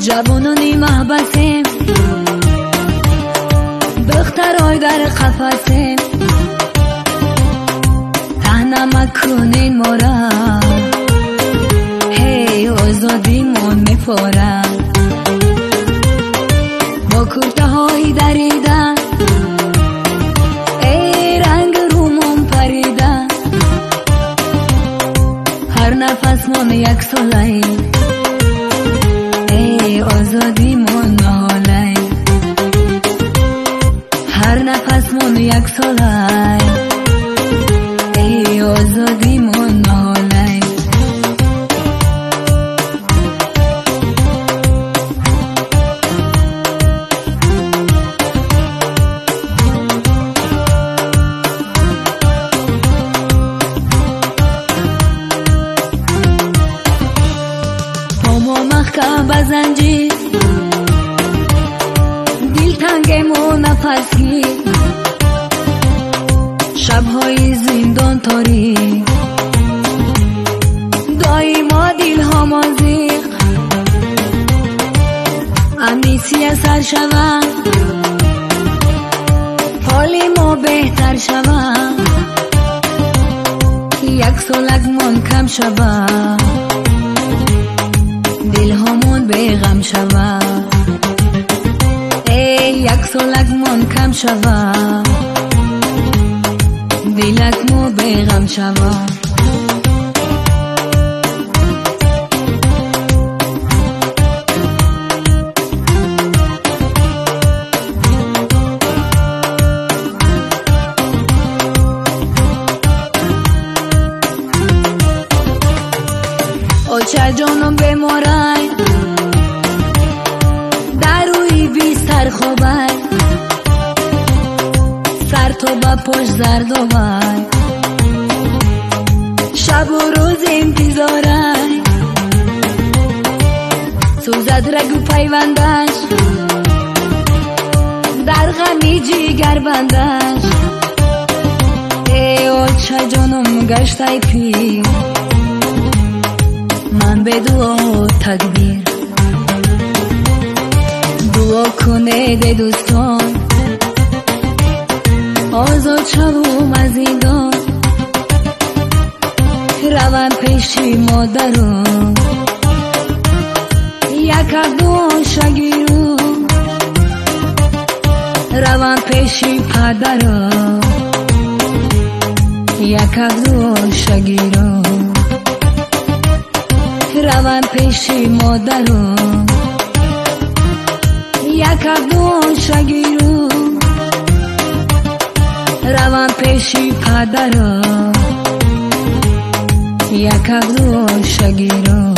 جوانانی محبسیم، دخترای در قفسیم، تهنمه کنین ما را، هی آزادیمون میپاره، با کرته های دریده، ای رنگ رومون پریده، هر نفس من یک ساله، ای آزادیمون نهاله، هر نفس من یک ساله، ای آزادیمون نهاله. محکم بزنجی دل تنگمو نفس گیر، شبهای زندان تاریک دایما دل ها مازیق، امنیتی سر شوه، حالی ما بهتر شوه، یک سالک من کم شوه، دل همون بیغم شوه، ای یک سالک من کم شوه، دلک مو بیغم شوه. آچه جانم بمارای در روی بیستر خوبای، سر تو با پشت زرد و بای، شب و روز انتظارای، سوزد رگو پیوندش، در غمی جیگر بندش، ای آچه جانم گشتای پیر، من به دعا و تکبیر، دعا کنه ده دوستان، آزاد شوم از زندان، روم پیشی مادرم، یک دو شگیرم، روم پیشی پدرم، یک دو شگیرم، روم پیشی مادرم، یک دو شگیرم، روم پیشی پدرم، یک دو شگیرم.